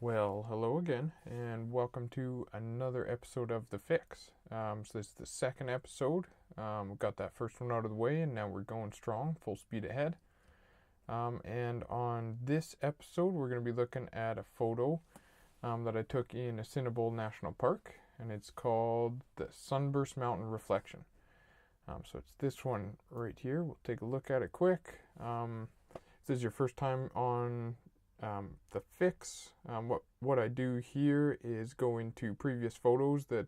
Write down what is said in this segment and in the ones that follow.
Well, hello again, and welcome to another episode of The Fix. So this is the second episode. We got that first one out of the way, and now we're going strong, full speed ahead. And on this episode, we're going to be looking at a photo that I took in Assiniboine National Park, and it's called the Sunburst Mountain Reflection. So it's this one right here. We'll take a look at it quick. If this is your first time on the fix, what I do here is go into previous photos that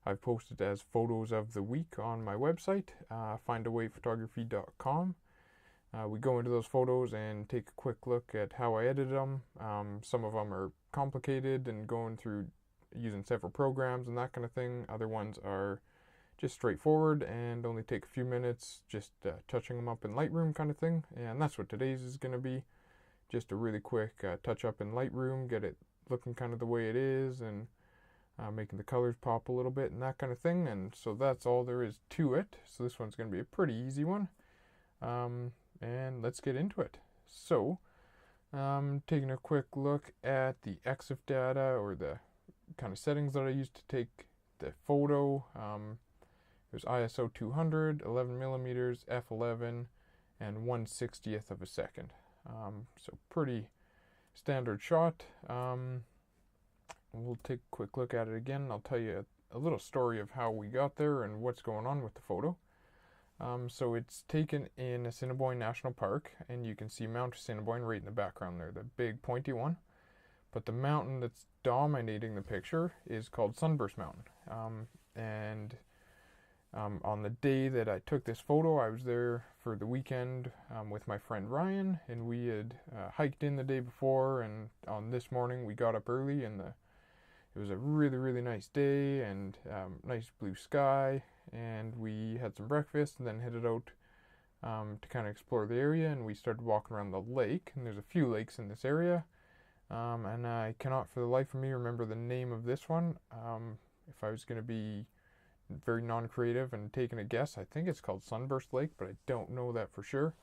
I've posted as photos of the week on my website, findawayphotography.com. We go into those photos and take a quick look at how I edited them. Some of them are complicated and going through using several programs and that kind of thing. Other ones are just straightforward and only take a few minutes, just touching them up in Lightroom kind of thing. And that's what today's is going to be. Just a really quick touch up in Lightroom, get it looking kind of the way it is, and making the colors pop a little bit and that kind of thing. And so that's all there is to it. So this one's going to be a pretty easy one. And let's get into it. So, taking a quick look at the EXIF data, or the kind of settings that I used to take the photo. There's ISO 200, 11 millimeters, f11, and 1/60th of a second. So pretty standard shot. We'll take a quick look at it again. I'll tell you a little story of how we got there and what's going on with the photo. So it's taken in Assiniboine National Park, and you can see Mount Assiniboine right in the background there, the big pointy one. But the mountain that's dominating the picture is called Sunburst Mountain. On the day that I took this photo, I was there for the weekend with my friend Ryan, and we had hiked in the day before, and on this morning we got up early, and it was a really, really nice day, and nice blue sky, and we had some breakfast and then headed out to kind of explore the area, and we started walking around the lake, and there's a few lakes in this area, and I cannot for the life of me remember the name of this one. If I was going to be very non-creative and taking a guess, I think it's called Sunburst Lake, but I don't know that for sure.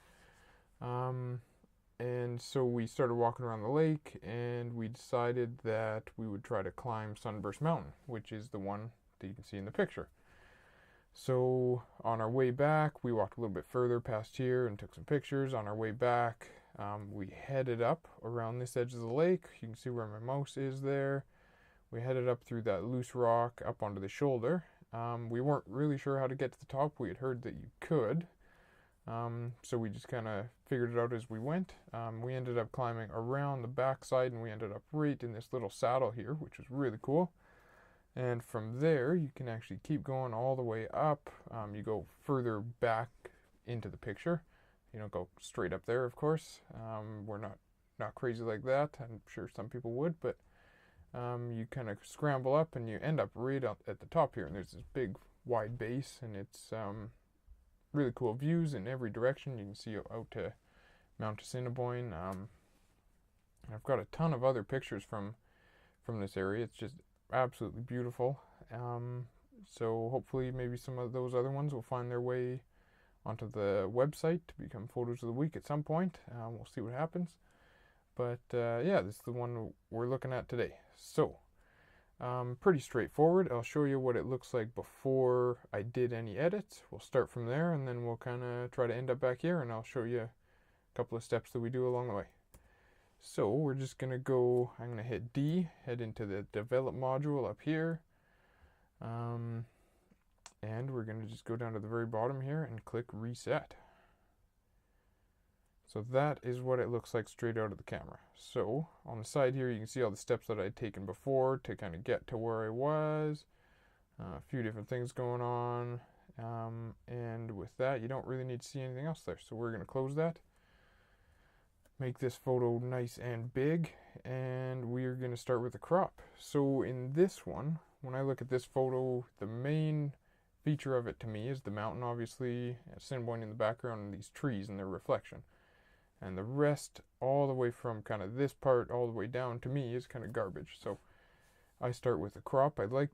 And so we started walking around the lake, and we decided that we would try to climb Sunburst Mountain, which is the one that you can see in the picture. So on our way back, we walked a little bit further past here and took some pictures. On our way back, we headed up around this edge of the lake. You can see where my mouse is there. We headed up through that loose rock up onto the shoulder. We weren't really sure how to get to the top. We had heard that you could. So we just kind of figured it out as we went. We ended up climbing around the backside, and we ended up right in this little saddle here, which was really cool. And from there, you can actually keep going all the way up. You go further back into the picture. You don't go straight up there, of course. We're not crazy like that. I'm sure some people would, but you kind of scramble up, and you end up right up at the top here, and there's this big wide base, and it's really cool views in every direction. You can see out to Mount Assiniboine. I've got a ton of other pictures from this area. It's just absolutely beautiful. So hopefully maybe some of those other ones will find their way onto the website to become photos of the week at some point. We'll see what happens. But yeah, this is the one we're looking at today. So, pretty straightforward. I'll show you what it looks like before I did any edits. We'll start from there, and then we'll kind of try to end up back here, and I'll show you a couple of steps that we do along the way. So we're just going to go, I'm going to hit D, head into the develop module up here. And we're going to just go down to the very bottom here and click reset. So that is what it looks like straight out of the camera. So on the side here, you can see all the steps that I'd taken before to kind of get to where I was. A few different things going on. And with that, you don't really need to see anything else there. So we're going to close that. Make this photo nice and big. And we're going to start with the crop. So in this one, when I look at this photo, the main feature of it to me is the mountain, obviously, Assiniboine in the background, and these trees and their reflection. And the rest, all the way from kind of this part all the way down, to me is kind of garbage. So I start with the crop. I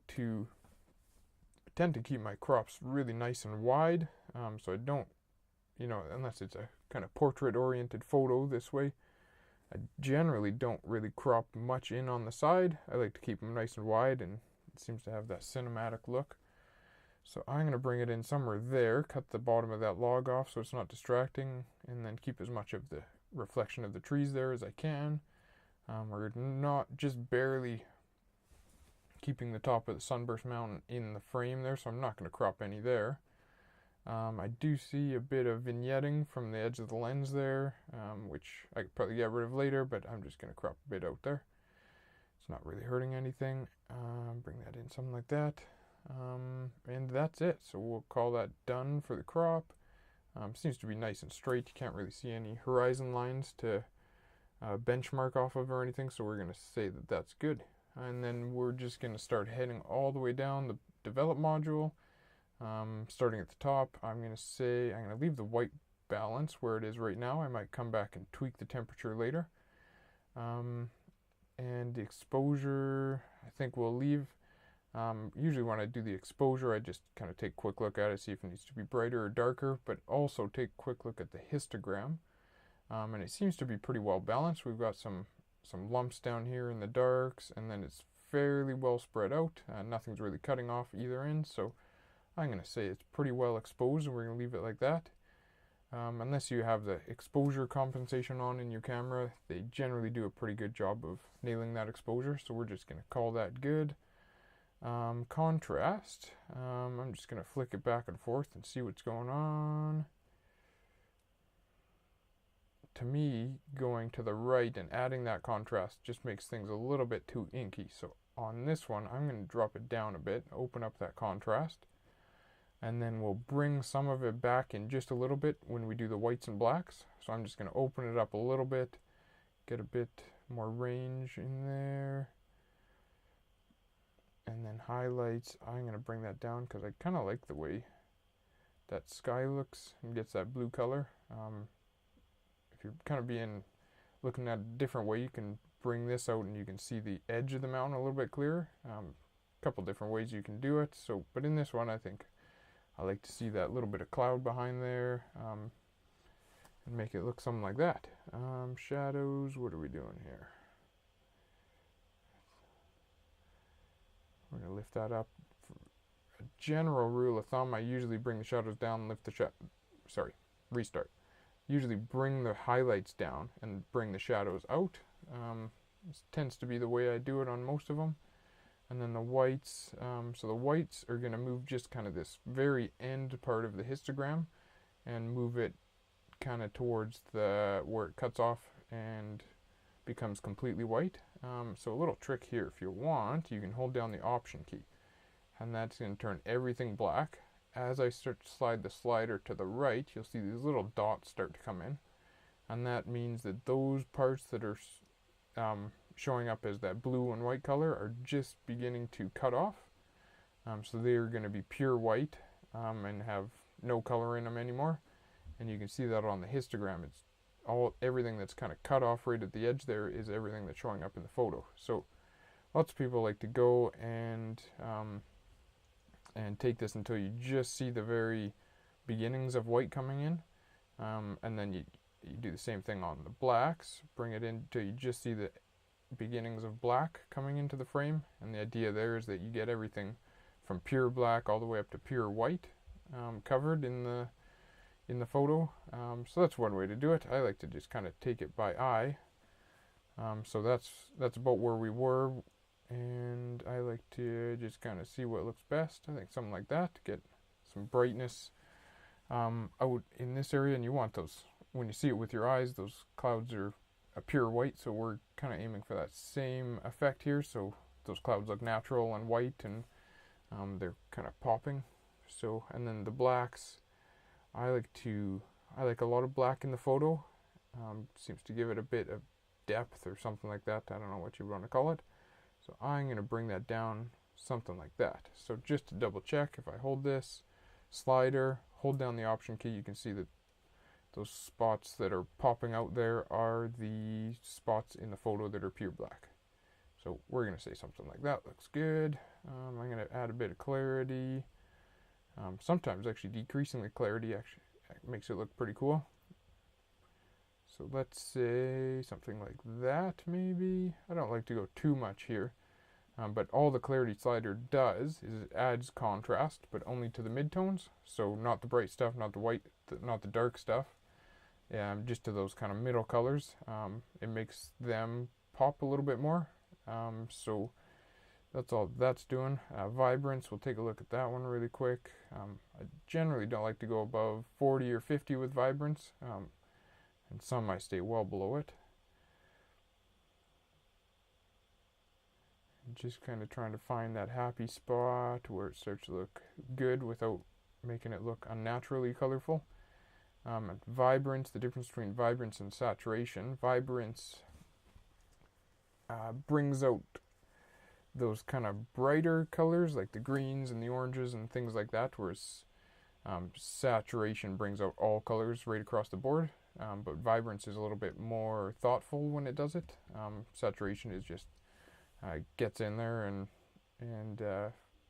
tend to keep my crops really nice and wide, so I don't, unless it's a kind of portrait oriented photo this way, I generally don't really crop much in on the side. I like to keep them nice and wide, and it seems to have that cinematic look. So I'm going to bring it in somewhere there, cut the bottom of that log off so it's not distracting, and then keep as much of the reflection of the trees there as I can. We're not just barely keeping the top of the Sunburst Mountain in the frame there, so I'm not going to crop any there. I do see a bit of vignetting from the edge of the lens there, which I could probably get rid of later, but I'm just going to crop a bit out there. It's not really hurting anything. Bring that in, something like that. And that's it. So we'll call that done for the crop. Seems to be nice and straight. You can't really see any horizon lines to benchmark off of or anything, so we're going to say that that's good. And then we're just going to start heading all the way down the develop module. Starting at the top, I'm going to leave the white balance where it is right now. I might come back and tweak the temperature later. And the exposure, I think we'll leave. Usually when I do the exposure, I just kind of take a quick look at it, see if it needs to be brighter or darker, but also take a quick look at the histogram. And it seems to be pretty well balanced. We've got some lumps down here in the darks, and then it's fairly well spread out. Nothing's really cutting off either end, so I'm going to say it's pretty well exposed, and we're going to leave it like that. Unless you have the exposure compensation on in your camera, they generally do a pretty good job of nailing that exposure, so we're just going to call that good. Contrast, I'm just going to flick it back and forth and see what's going on. To me, going to the right and adding that contrast just makes things a little bit too inky. So on this one, I'm going to drop it down a bit, open up that contrast, and then we'll bring some of it back in just a little bit when we do the whites and blacks. So I'm just going to open it up a little bit, get a bit more range in there. And then highlights, I'm going to bring that down because I kind of like the way that sky looks and gets that blue color. If you're kind of looking at a different way, you can bring this out and you can see the edge of the mountain a little bit clearer. A couple different ways you can do it. So, but in this one, I think I like to see that little bit of cloud behind there, and make it look something like that. Shadows, what are we doing here? We're going to lift that up. For a general rule of thumb, I usually bring the shadows down, restart. Usually bring the highlights down and bring the shadows out. This tends to be the way I do it on most of them. And then the whites, so the whites are going to move just kind of this very end part of the histogram and move it kind of towards where it cuts off and becomes completely white. So a little trick here, if you want, you can hold down the Option key, and that's going to turn everything black. As I start to slide the slider to the right, you'll see these little dots start to come in, and that means that those parts that are showing up as that blue and white color are just beginning to cut off. So they're going to be pure white and have no color in them anymore. And you can see that on the histogram. It's everything that's kind of cut off right at the edge there is everything that's showing up in the photo. So lots of people like to go and take this until you just see the very beginnings of white coming in, and then you do the same thing on the blacks. Bring it in until you just see the beginnings of black coming into the frame, and the idea there is that you get everything from pure black all the way up to pure white covered in the photo. So that's one way to do it. I like to just kind of take it by eye. So that's about where we were, and I like to just kind of see what looks best. I think something like that to get some brightness out in this area, and you want those, when you see it with your eyes, those clouds are a pure white, so we're kind of aiming for that same effect here, so those clouds look natural and white, and they're kind of popping. So, and then the blacks, I like a lot of black in the photo. Seems to give it a bit of depth or something like that. I don't know what you want to call it. So I'm going to bring that down something like that. So just to double check, if I hold this slider, hold down the Option key, you can see that those spots that are popping out there are the spots in the photo that are pure black. So we're going to say something like that. Looks good. I'm going to add a bit of clarity. Sometimes actually decreasing the clarity actually makes it look pretty cool. So let's say something like that, maybe. I don't like to go too much here, but all the clarity slider does is it adds contrast, but only to the midtones. So not the bright stuff, not the white, not the dark stuff, just to those kind of middle colors. It makes them pop a little bit more. So that's all that's doing. Vibrance, we'll take a look at that one really quick. I generally don't like to go above 40 or 50 with vibrance, and some I stay well below it. Just kind of trying to find that happy spot where it starts to look good without making it look unnaturally colorful. And vibrance, the difference between vibrance and saturation. Vibrance brings out those kind of brighter colors like the greens and the oranges and things like that, whereas saturation brings out all colors right across the board. But vibrance is a little bit more thoughtful when it does it. Saturation is just gets in there and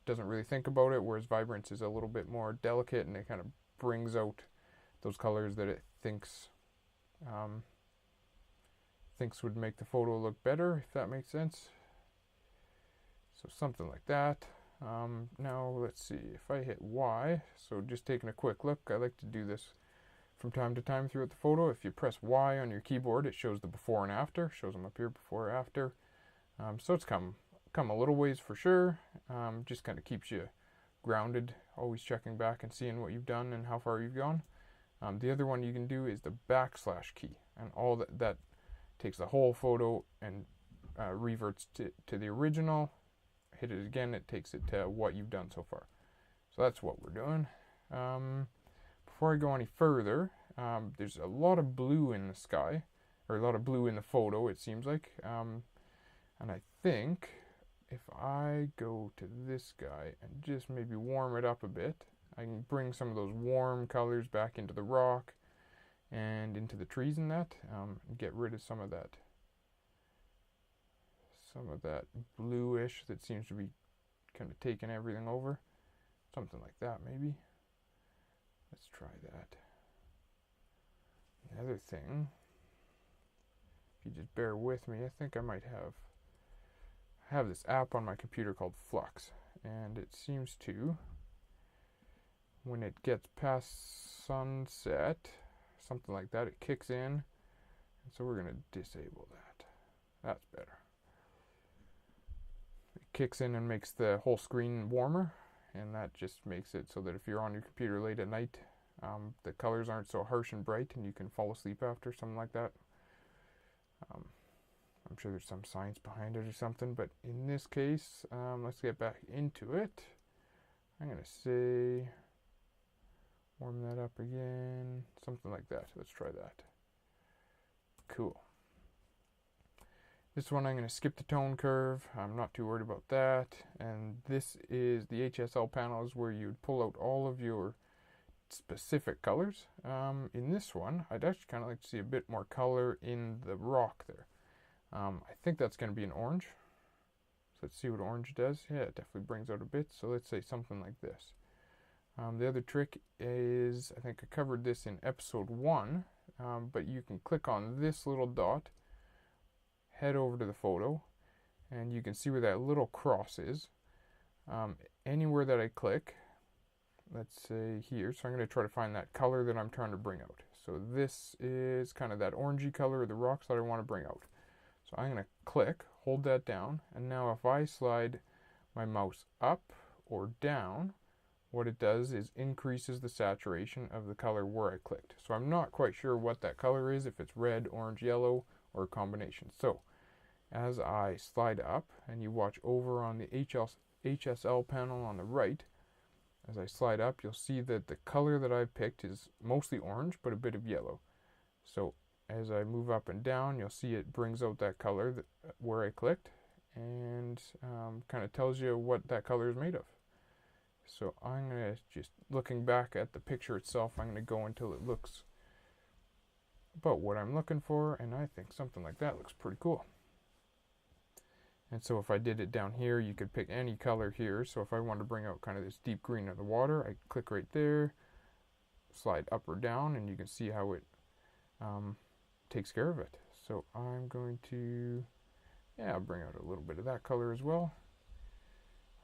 doesn't really think about it, whereas vibrance is a little bit more delicate and it kind of brings out those colors that it thinks would make the photo look better, if that makes sense. So something like that. Now let's see if I hit Y. So just taking a quick look, I like to do this from time to time throughout the photo. If you press Y on your keyboard, it shows the before and after. Shows them up here, before or after. So it's come a little ways for sure. Just kind of keeps you grounded, always checking back and seeing what you've done and how far you've gone. The other one you can do is the backslash key, and all that takes the whole photo and reverts to the original. Hit it again, it takes it to what you've done so far. So that's what we're doing. Before I go any further, there's a lot of blue in the sky, or a lot of blue in the photo, it seems like. And I think if I go to this guy and just maybe warm it up a bit, I can bring some of those warm colors back into the rock and into the trees and that, and get rid of some of that bluish that seems to be kind of taking everything over. Something like that, maybe. Let's try that. The other thing, if you just bear with me, I think I might have this app on my computer called Flux, and it seems to, when it gets past sunset, something like that, it kicks in, and so we're going to disable that. That's better. It kicks in and makes the whole screen warmer, and that just makes it so that if you're on your computer late at night, the colors aren't so harsh and bright and you can fall asleep after, something like that. I'm sure there's some science behind it or something, but in this case, let's get back into it. I'm going to say, warm that up again, something like that. Let's try that. Cool. This one I'm going to skip the tone curve. I'm not too worried about that. And this is the HSL panel, is where you'd pull out all of your specific colors. In this one, I'd actually kind of like to see a bit more color in the rock there. I think that's going to be an orange. So let's see what orange does. Yeah, it definitely brings out a bit. So let's say something like this. The other trick is, I think I covered this in episode 1, but you can click on this little dot, head over to the photo, and you can see where that little cross is. Anywhere that I click, let's say here, so I'm going to try to find that color that I'm trying to bring out. So this is kind of that orangey color of the rocks that I want to bring out. So I'm going to click, hold that down, and now if I slide my mouse up or down, what it does is increases the saturation of the color where I clicked. So I'm not quite sure what that color is, if it's red, orange, yellow, or a combination. So as I slide up, and you watch over on the HSL panel on the right, as I slide up, you'll see that the color that I've picked is mostly orange, but a bit of yellow. So as I move up and down, you'll see it brings out that color where I clicked, and kind of tells you what that color is made of. So I'm going to, just looking back at the picture itself, I'm going to go until it looks about what I'm looking for, and I think something like that looks pretty cool. And so if I did it down here, you could pick any color here. So if I wanted to bring out kind of this deep green of the water, I click right there, slide up or down, and you can see how it takes care of it. So I'm going to, yeah, I'll bring out a little bit of that color as well.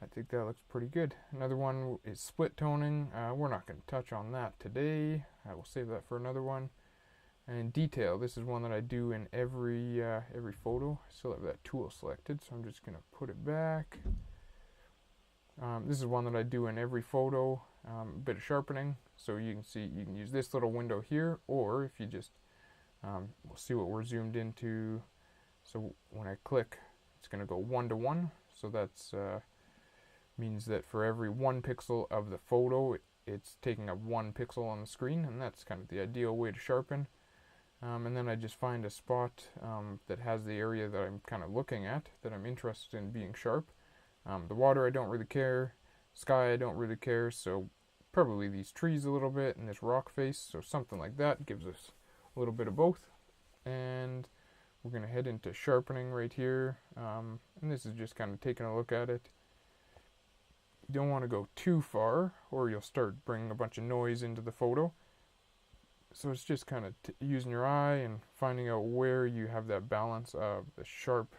I think that looks pretty good. Another one is split toning. We're not going to touch on that today. I will save that for another one. And detail, this is one that I do in every photo. I still have that tool selected, so I'm just going to put it back. This is one that I do in every photo, a bit of sharpening. So you can see, you can use this little window here, or if you just, we'll see what we're zoomed into. So when I click, it's going to go 1 to 1. So that's means that for every 1 pixel of the photo, it's taking up 1 pixel on the screen, and that's kind of the ideal way to sharpen. And then I just find a spot that has the area that I'm kind of looking at, that I'm interested in being sharp. The water I don't really care, sky I don't really care, so probably these trees a little bit and this rock face, so something like that gives us a little bit of both. And we're going to head into sharpening right here, and this is just kind of taking a look at it. You don't want to go too far or you'll start bringing a bunch of noise into the photo. So it's just kind of using your eye and finding out where you have that balance of the sharp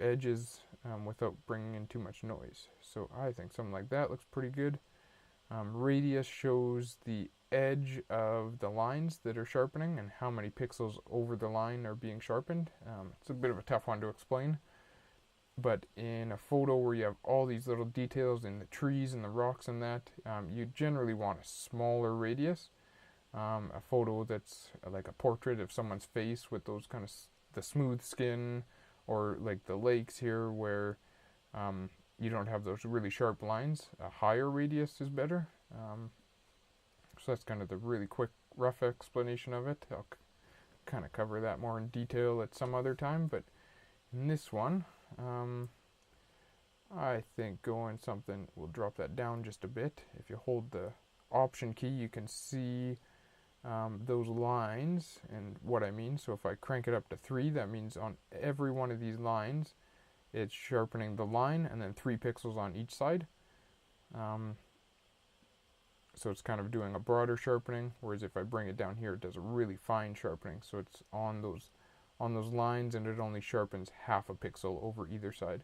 edges without bringing in too much noise. So I think something like that looks pretty good. Radius shows the edge of the lines that are sharpening and how many pixels over the line are being sharpened. It's a bit of a tough one to explain. But in a photo where you have all these little details in the trees and the rocks and that, you generally want a smaller radius. A photo that's like a portrait of someone's face with those kind of the smooth skin, or like the lakes here where you don't have those really sharp lines, a higher radius is better. So that's kind of the really quick, rough explanation of it. I'll kind of cover that more in detail at some other time, but in this one, I think going something, we'll drop that down just a bit. If you hold the Option key, you can see those lines and what I mean. So if I crank it up to 3, that means on every one of these lines, it's sharpening the line and then 3 pixels on each side. So it's kind of doing a broader sharpening, whereas if I bring it down here, it does a really fine sharpening. So it's on those lines, and it only sharpens half a pixel over either side.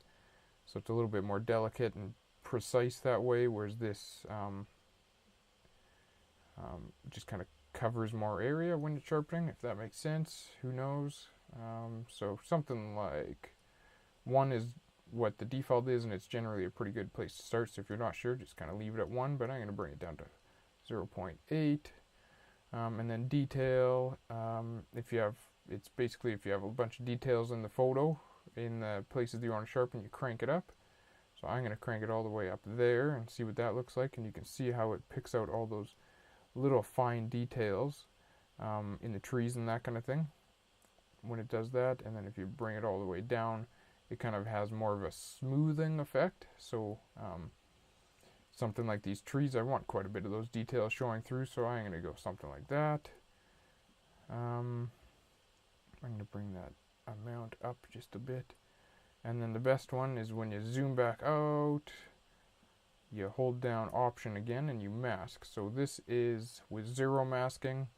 So it's a little bit more delicate and precise that way, whereas this just kind of covers more area when it's sharpening, if that makes sense. Who knows? So something like 1 is what the default is, and it's generally a pretty good place to start. So if you're not sure, just kind of leave it at 1, but I'm going to bring it down to 0.8. And then detail, it's basically if you have a bunch of details in the photo, in the places that you want to sharpen, you crank it up. So I'm going to crank it all the way up there and see what that looks like, and you can see how it picks out all those little fine details in the trees and that kind of thing when it does that. And then if you bring it all the way down, it kind of has more of a smoothing effect. So something like these trees, I want quite a bit of those details showing through, so I'm going to go something like that. I'm going to bring that amount up just a bit. And then the best one is when you zoom back out, you hold down Option again and you mask. So this is with 0 masking,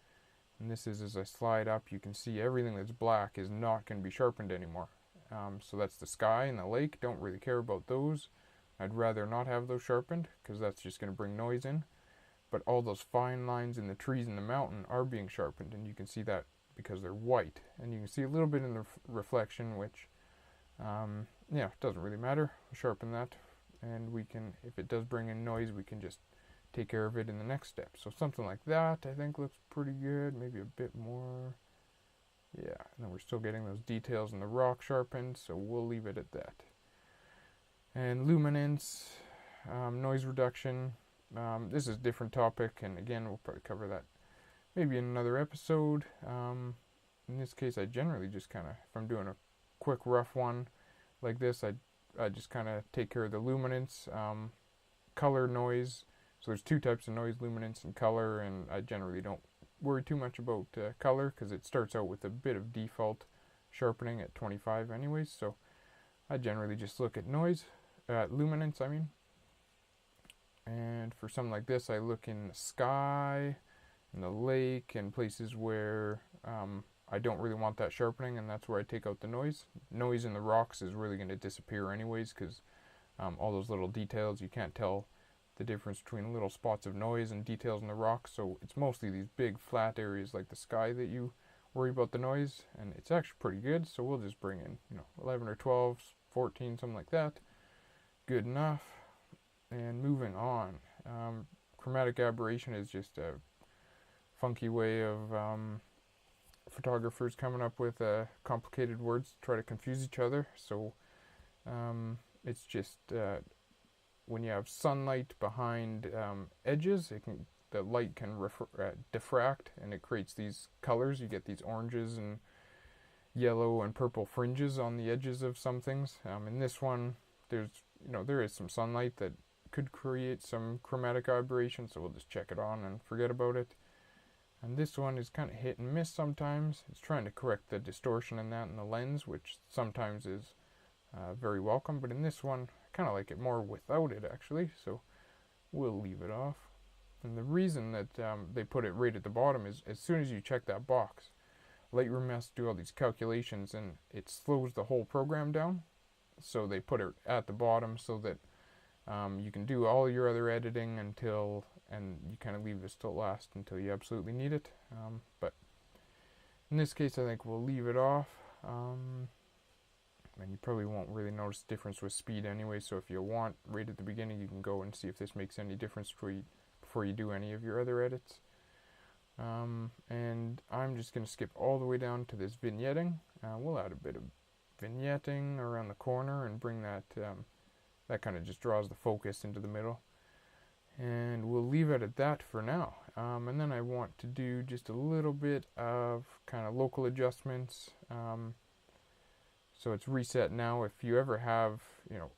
and this is as I slide up, you can see everything that's black is not going to be sharpened anymore. So that's the sky and the lake. Don't really care about those. I'd rather not have those sharpened because that's just going to bring noise in. But all those fine lines in the trees and the mountain are being sharpened, and you can see that because they're white. And you can see a little bit in the reflection, which, yeah, it doesn't really matter. We'll sharpen that, and we can, if it does bring in noise, we can just take care of it in the next step. So something like that I think looks pretty good. Maybe a bit more. Yeah, and then we're still getting those details in the rock sharpened, so we'll leave it at that. And luminance, noise reduction. This is a different topic, and again, we'll probably cover that maybe in another episode. In this case, I generally just kind of, if I'm doing a quick rough one like this, I just kind of take care of the luminance, color, noise. So there's 2 types of noise, luminance and color, and I generally don't worry too much about color because it starts out with a bit of default sharpening at 25 anyways. So I generally just look at noise, luminance I mean. And for something like this, I look in the sky, in the lake, and places where I don't really want that sharpening, and that's where I take out the noise. Noise in the rocks is really going to disappear anyways, because all those little details, you can't tell the difference between little spots of noise and details in the rocks. So it's mostly these big flat areas like the sky that you worry about the noise, and it's actually pretty good. So we'll just bring in 11 or 12, 14, something like that. Good enough. And moving on, chromatic aberration is just a funky way of photographers coming up with complicated words to try to confuse each other. So it's just when you have sunlight behind edges, the light can diffract, and it creates these colors. You get these oranges and yellow and purple fringes on the edges of some things. In this one, there is some sunlight that could create some chromatic aberration, so we'll just check it on and forget about it. And this one is kind of hit and miss sometimes. It's trying to correct the distortion in that in the lens, which sometimes is very welcome. But in this one, I kind of like it more without it, actually. So we'll leave it off. And the reason that they put it right at the bottom is as soon as you check that box, Lightroom has to do all these calculations, and it slows the whole program down. So they put it at the bottom so that you can do all your other editing and you kind of leave this till last until you absolutely need it. But in this case, I think we'll leave it off. And you probably won't really notice the difference with speed anyway, so if you want, right at the beginning, you can go and see if this makes any difference before you do any of your other edits. And I'm just going to skip all the way down to this vignetting. We'll add a bit of vignetting around the corner and bring that, that kind of just draws the focus into the middle. And we'll leave it at that for now. And then I want to do just a little bit of kind of local adjustments. So it's reset now. If you ever have,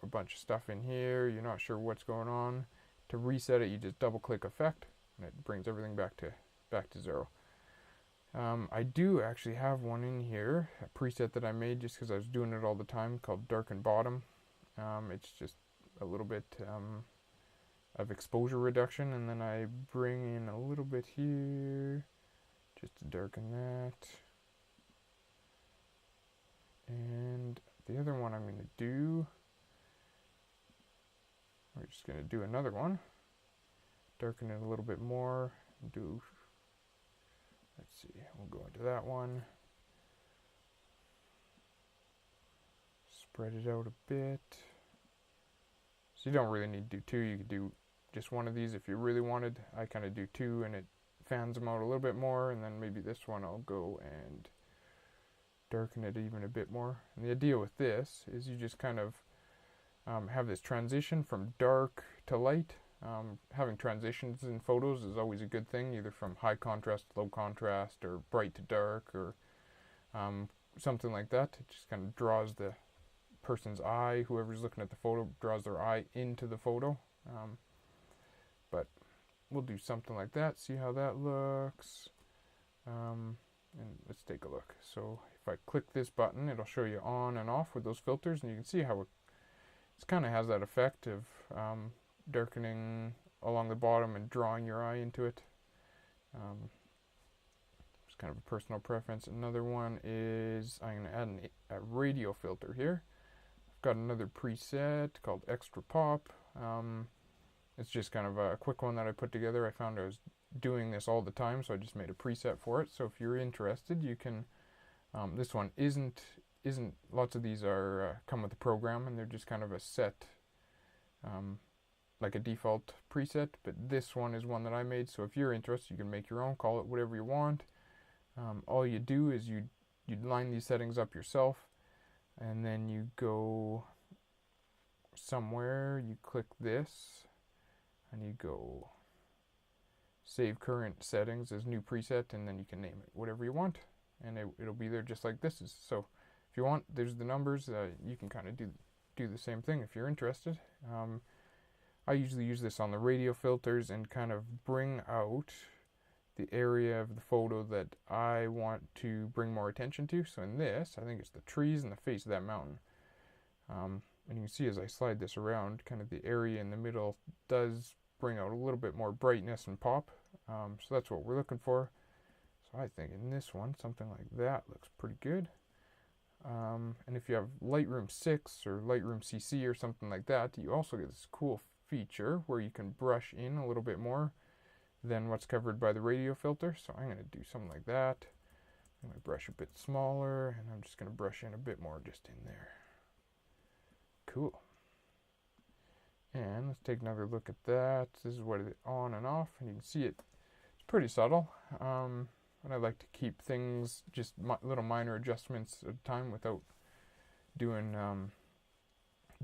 a bunch of stuff in here, you're not sure what's going on, to reset it, you just double click effect, and it brings everything back to zero. I do actually have one in here, a preset that I made just because I was doing it all the time, called Darken Bottom. It's just a little bit of exposure reduction, and then I bring in a little bit here just to darken that. And the other one I'm going to do, we're just going to do another one, darken it a little bit more, let's see, we'll go into that one, spread it out a bit. So you don't really need to do two, you could do just one of these if you really wanted. I kind of do two, and it fans them out a little bit more, and then maybe this one I'll go and darken it even a bit more. And the idea with this is you just kind of have this transition from dark to light. Having transitions in photos is always a good thing, either from high contrast to low contrast, or bright to dark, or something like that. It just kind of draws the person's eye, whoever's looking at the photo, draws their eye into the photo. But we'll do something like that, see how that looks. And let's take a look. So if I click this button, it'll show you on and off with those filters, and you can see how it kind of has that effect of darkening along the bottom and drawing your eye into it. It's kind of a personal preference. Another one is I'm going to add a radio filter here. I've got another preset called Extra Pop. It's just kind of a quick one that I put together. I found I was doing this all the time, so I just made a preset for it. So if you're interested, you can. This one isn't. Lots of these are come with the program, and they're just kind of a set, like a default preset. But this one is one that I made. So if you're interested, you can make your own. Call it whatever you want. All you do is you line these settings up yourself, and then you go somewhere. You click this, and you go save current settings as new preset, and then you can name it whatever you want, and it'll be there just like this is. So if you want, there's the numbers. You can kind of do the same thing if you're interested. I usually use this on the radio filters and kind of bring out the area of the photo that I want to bring more attention to. So in this, I think it's the trees and the face of that mountain. And you can see as I slide this around, kind of the area in the middle does bring out a little bit more brightness and pop. So that's what we're looking for. So So I think in this one, something like that looks pretty good. And if you have Lightroom 6 or Lightroom CC or something like that, you also get this cool feature where you can brush in a little bit more than what's covered by the radio filter. So I'm going to do something like that. I'm going to brush a bit smaller, and I'm just going to brush in a bit more just in there. Cool. And let's take another look at that. This is what it's on and off, and you can see it's pretty subtle. And I like to keep things just little minor adjustments at a time without doing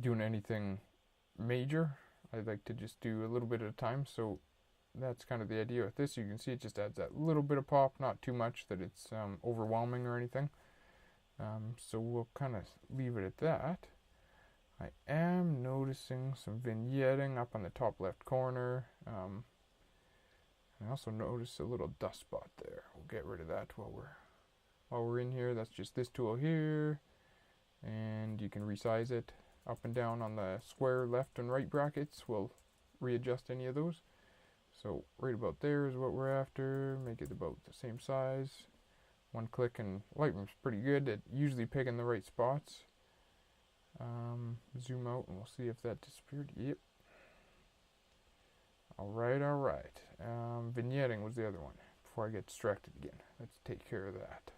anything major. I like to just do a little bit at a time. So that's kind of the idea with this. You can see it just adds that little bit of pop, not too much that it's overwhelming or anything. So we'll kind of leave it at that. I am noticing some vignetting up on the top left corner. I also noticed a little dust spot there. We'll get rid of that while we're in here. That's just this tool here, and you can resize it up and down on the square left and right brackets. We'll readjust any of those. So right about there is what we're after. Make it about the same size. One click and Lightroom's pretty good at usually picking the right spots. Zoom out and we'll see if that disappeared. Yep. Alright. Vignetting was the other one. Before I get distracted again, let's take care of that.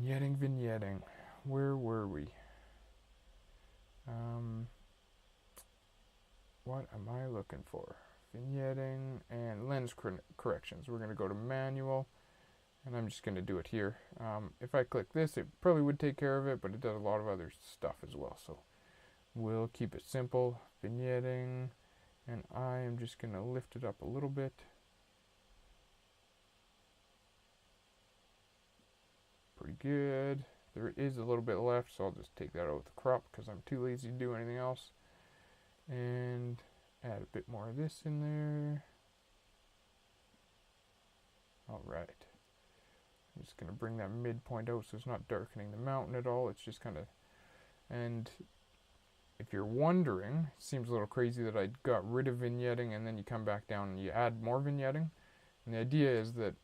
Vignetting. Where were we? What am I looking for? Vignetting and lens corrections. We're going to go to manual, and I'm just going to do it here. If I click this, it probably would take care of it, but it does a lot of other stuff as well. So we'll keep it simple. Vignetting. And I am just going to lift it up a little bit. Pretty good. There is a little bit left, so I'll just take that out with the crop because I'm too lazy to do anything else. And add a bit more of this in there. Alright. I'm just going to bring that midpoint out so it's not darkening the mountain at all. It's just kind of... And if you're wondering, it seems a little crazy that I got rid of vignetting and then you come back down and you add more vignetting. And the idea is that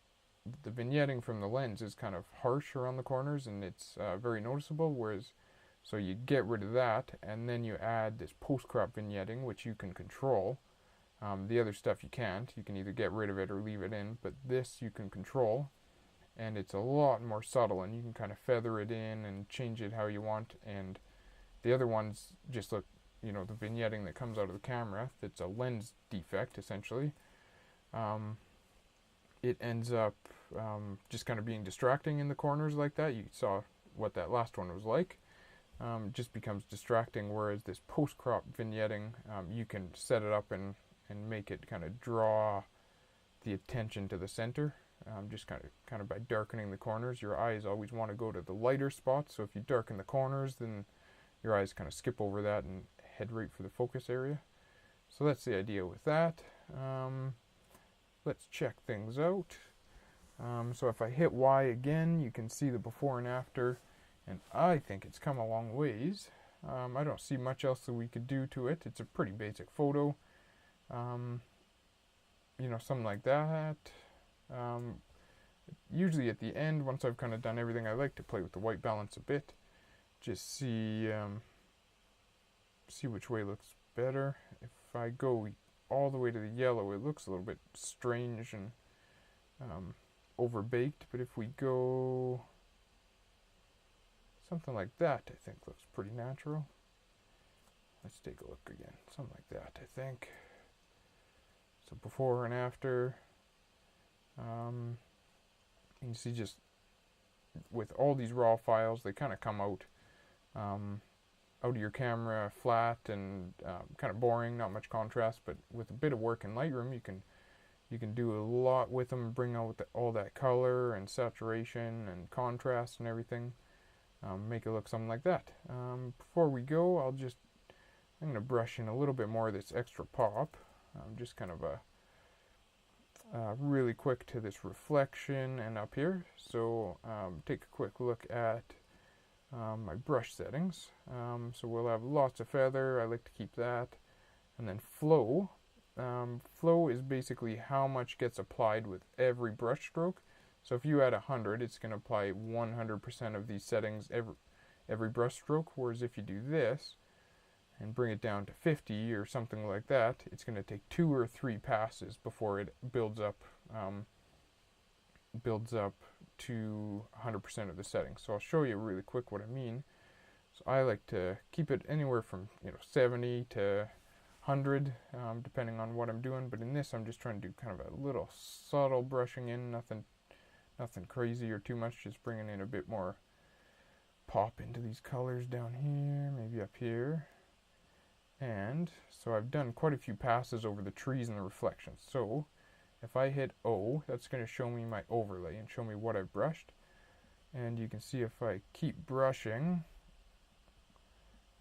the vignetting from the lens is kind of harsh around the corners and it's very noticeable, whereas so you get rid of that and then you add this post-crop vignetting, which you can control. The other stuff you can't. You can either get rid of it or leave it in, but this you can control, and it's a lot more subtle, and you can kind of feather it in and change it how you want. And the other ones just look, the vignetting that comes out of the camera, that's a lens defect, essentially. It ends up just kind of being distracting in the corners like that. You saw what that last one was like. It just becomes distracting, whereas this post-crop vignetting, you can set it up and make it kind of draw the attention to the center. Just kind of by darkening the corners. Your eyes always want to go to the lighter spots, so if you darken the corners, then your eyes kind of skip over that and head right for the focus area. So that's the idea with that. Let's check things out. So if I hit Y again, you can see the before and after, and I think it's come a long ways. I don't see much else that we could do to it. It's a pretty basic photo. Something like that. Usually at the end, once I've kind of done everything, I like to play with the white balance a bit. Just see which way looks better. If I go all the way to the yellow, it looks a little bit strange and overbaked, but if we go something like that, I think looks pretty natural. Let's take a look again. Something like that, I think. So before and after. You can see just with all these raw files, they kind of come out of your camera flat and kind of boring, not much contrast, but with a bit of work in Lightroom, you can do a lot with them, bring out all that color and saturation and contrast and everything, make it look something like that. Before we go, I'm going to brush in a little bit more of this extra pop, just kind of really quick to this reflection and up here. So take a quick look at my brush settings. So we'll have lots of feather. I like to keep that. And then flow. Flow is basically how much gets applied with every brush stroke. So if you add 100, it's going to apply 100% of these settings every brush stroke, whereas if you do this and bring it down to 50 or something like that, it's going to take 2 or 3 passes before it builds up to 100% of the settings. So I'll show you really quick what I mean. So I like to keep it anywhere from 70 to 100, depending on what I'm doing. But in this, I'm just trying to do kind of a little subtle brushing in, nothing crazy or too much, just bringing in a bit more pop into these colors down here, maybe up here. And so I've done quite a few passes over the trees and the reflections. So if I hit O, that's going to show me my overlay and show me what I've brushed. And you can see if I keep brushing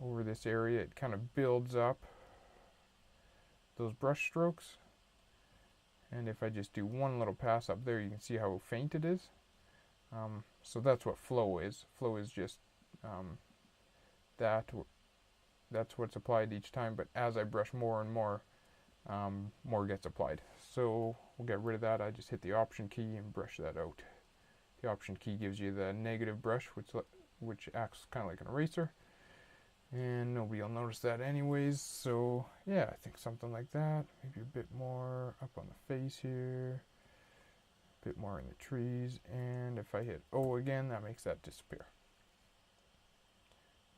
over this area, it kind of builds up those brush strokes. And if I just do one little pass up there, you can see how faint it is. So that's what flow is. Flow is just that's what's applied each time, but as I brush more and more, more gets applied. So we'll get rid of that. I just hit the Option key and brush that out. The Option key gives you the negative brush, which acts kind of like an eraser. And nobody will notice that anyways, so yeah, I think something like that. Maybe a bit more up on the face here, a bit more in the trees, and if I hit O again, that makes that disappear.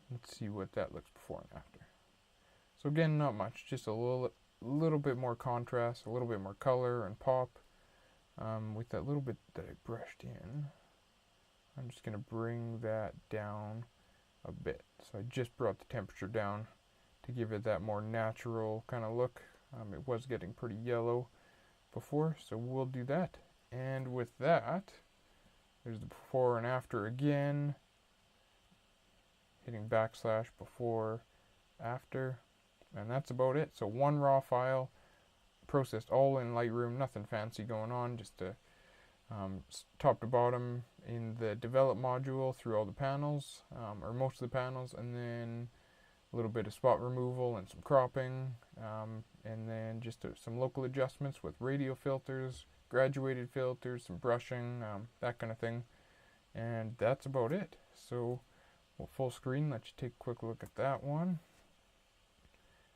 Let's see what that looks before and after. So again, not much, just a little bit more contrast, a little bit more color and pop. With that little bit that I brushed in, I'm just going to bring that down a bit. So I just brought the temperature down to give it that more natural kind of look. It was getting pretty yellow before, so we'll do that. And with that, there's the before and after again. Hitting backslash before, after, and that's about it. So one raw file, processed all in Lightroom, nothing fancy going on, just a top to bottom in the develop module through all the panels, or most of the panels, and then a little bit of spot removal and some cropping, and then just some local adjustments with radial filters, graduated filters, some brushing, that kind of thing. And that's about it. So we'll full screen, let you take a quick look at that one.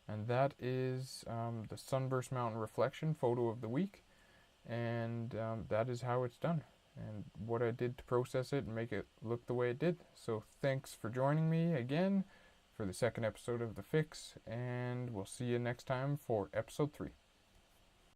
And that is the Sunburst Mountain reflection photo of the week. And that is how it's done and what I did to process it and make it look the way it did. So thanks for joining me again for the second episode of The Fix, and we'll see you next time for episode 3.